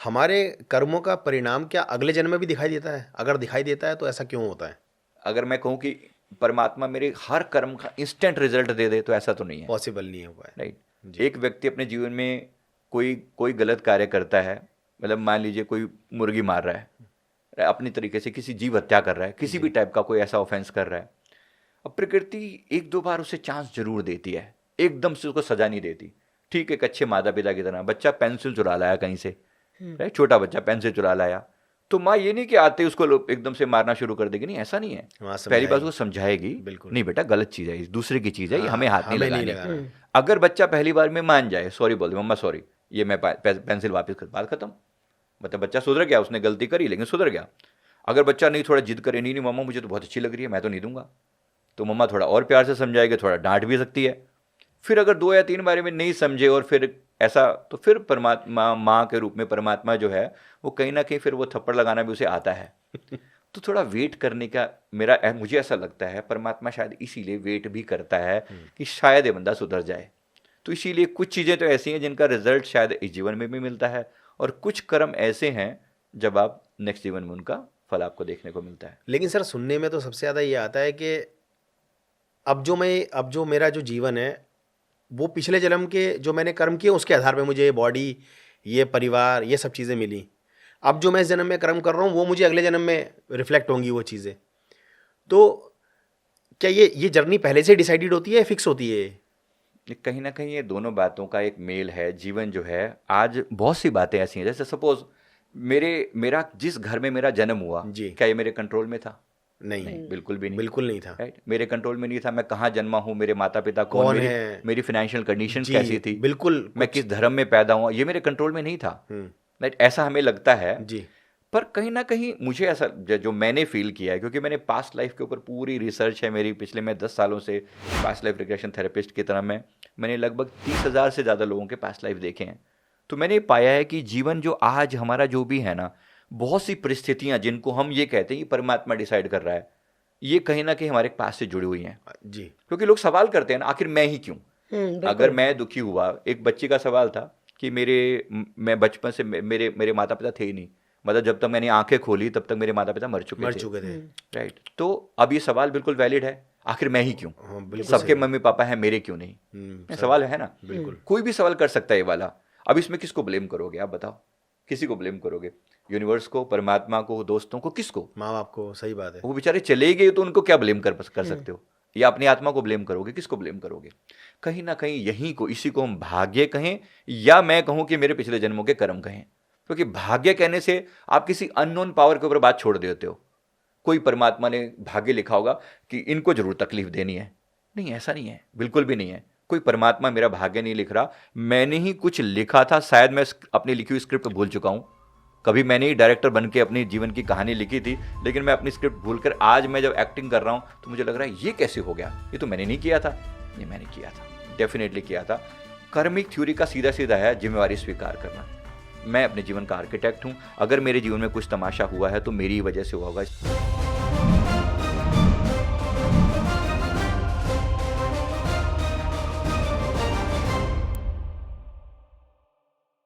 हमारे कर्मों का परिणाम क्या अगले जन्म में भी दिखाई देता है? अगर दिखाई देता है तो ऐसा क्यों होता है? अगर मैं कहूँ कि परमात्मा मेरे हर कर्म का इंस्टेंट रिजल्ट दे दे तो ऐसा तो नहीं है। पॉसिबल नहीं हुआ है। राइट। जी। एक व्यक्ति अपने जीवन में कोई कोई गलत कार्य करता है, मतलब मान लीजिए कोई मुर्गी मार रहा है, अपनी तरीके से किसी जीव हत्या कर रहा है, किसी भी टाइप का कोई ऐसा ऑफेंस कर रहा है। अब प्रकृति एक दो बार उसे चांस जरूर देती है, एकदम से उसको सजा नहीं देती। ठीक है, एक अच्छे माता पिता की तरह बच्चा पेंसिल चुरा लाया कहीं से, राइट, छोटा बच्चा पेंसिल चुरा लाया, तो माँ ये नहीं कि आते उसको एकदम से मारना शुरू कर देगी, नहीं, ऐसा नहीं है। पहली बात उसको समझाएगी, बिल्कुल। नहीं बेटा गलत चीज है, इस दूसरे की चीज है, ये हमें हाथ नहीं हमें लगाने। लगाना। अगर बच्चा पहली बार में मान जाए, सॉरी बोल दे, मम्मा सॉरी, ये मैं पेंसिल वापस कर, बात खत्म। मतलब बच्चा सुधर गया, उसने गलती करी लेकिन सुधर गया। अगर बच्चा नहीं, थोड़ा जिद करे, नहीं नहीं मम्मा मुझे तो बहुत अच्छी लग रही है, मैं तो नहीं दूंगा, तो मम्मा थोड़ा और प्यार से समझाएगी, थोड़ा डांट भी सकती है। फिर अगर 2 या 3 बारे में नहीं समझे और फिर ऐसा, तो फिर परमात्मा, माँ के रूप में परमात्मा जो है वो कहीं ना कहीं फिर वो थप्पड़ लगाना भी उसे आता है। तो थोड़ा वेट करने का मुझे ऐसा लगता है परमात्मा शायद इसीलिए वेट भी करता है कि शायद ये बंदा सुधर जाए। तो इसीलिए कुछ चीज़ें तो ऐसी हैं जिनका रिजल्ट शायद इस जीवन में भी मिलता है, और कुछ कर्म ऐसे हैं जब आप नेक्स्ट जीवन में उनका फल आपको देखने को मिलता है। लेकिन सर सुनने में तो सबसे ज़्यादा ये आता है कि अब जो मेरा जो जीवन है वो पिछले जन्म के जो मैंने कर्म किए उसके आधार पे मुझे ये बॉडी, ये परिवार, ये सब चीज़ें मिली। अब जो मैं इस जन्म में कर्म कर रहा हूँ वो मुझे अगले जन्म में रिफ्लेक्ट होंगी वो चीज़ें। तो क्या ये जर्नी पहले से डिसाइडेड होती है, फिक्स होती है? कहीं ना कहीं ये दोनों बातों का एक मेल है। जीवन जो है, आज बहुत सी बातें ऐसी हैं, जैसे सपोज मेरा जिस घर में मेरा जन्म हुआ, जी। क्या ये मेरे कंट्रोल में था? नहीं, बिल्कुल भी नहीं। बिल्कुल नहीं था। राइट, मेरे कंट्रोल में नहीं था। मैं कहाँ जन्मा हूँ, मेरे माता पिता कौन मेरी है? मेरी फाइनेंशियल कंडीशन जी, कैसी थी, बिल्कुल। मैं किस धर्म में पैदा हुआ, ये मेरे कंट्रोल में नहीं था। राइट, ऐसा हमें लगता है। जी। पर कहीं ना कहीं मुझे ऐसा जो मैंने फील किया है, क्योंकि मैंने पास्ट लाइफ के ऊपर पूरी रिसर्च है मेरी, पिछले मैं 10 सालों से पास्ट लाइफ रिग्रेशन थेरेपिस्ट की तरह मैंने लगभग 30,000 से ज़्यादा लोगों के पास्ट लाइफ देखे हैं। तो मैंने पाया है कि जीवन जो आज हमारा जो भी है ना, बहुत सी परिस्थितियां जिनको हम ये कहते हैं कि परमात्मा डिसाइड कर रहा है, ये कहीं ना कहीं हमारे पास से जुड़ी हुई हैं। जी। क्योंकि लोग सवाल करते हैं ना, आखिर मैं ही क्यों? अगर मैं दुखी हुआ, एक बच्चे का सवाल था कि मैं बचपन से मेरे माता पिता थे ही नहीं, मतलब जब तक मैंने आंखें खोली तब तक मेरे माता पिता मर चुके थे। राइट, तो अब ये सवाल बिल्कुल वैलिड है, आखिर मैं ही क्यों? सबके मम्मी पापा हैं, मेरे क्यों नहीं? सवाल है ना, बिल्कुल। कोई भी सवाल कर सकता है ये वाला। अब इसमें किसको ब्लेम करोगे आप बताओ? किसी को ब्लेम करोगे? यूनिवर्स को, परमात्मा को, दोस्तों को, किसको? माँ बाप को। सही बात है। वो बेचारे चले गए तो उनको क्या ब्लेम कर सकते हो? या अपनी आत्मा को ब्लेम करोगे? किसको ब्लेम करोगे? कहीं ना कहीं यही को, इसी को हम भाग्य कहें, या मैं कहूं कि मेरे पिछले जन्मों के कर्म कहें। क्योंकि भाग्य कहने से आप किसी अननोन पावर के ऊपर बात छोड़ देते हो। कोई परमात्मा ने भाग्य लिखा होगा कि इनको जरूर तकलीफ देनी है, नहीं, ऐसा नहीं है, बिल्कुल भी नहीं है। कोई परमात्मा मेरा भाग्य नहीं लिख रहा, मैंने ही कुछ लिखा था, शायद मैं अपनी लिखी हुई स्क्रिप्ट भूल चुका हूं। कभी मैंने ही डायरेक्टर बन के अपनी जीवन की कहानी लिखी थी, लेकिन मैं अपनी स्क्रिप्ट भूलकर आज मैं जब एक्टिंग कर रहा हूं तो मुझे लग रहा है ये कैसे हो गया, ये तो मैंने नहीं किया था। ये मैंने किया था, डेफिनेटली किया था। कर्मिक थ्योरी का सीधा सीधा है जिम्मेवारी स्वीकार करना। मैं अपने जीवन का आर्किटेक्ट हूं, अगर मेरे जीवन में कुछ तमाशा हुआ है तो मेरी वजह से हुआ होगा।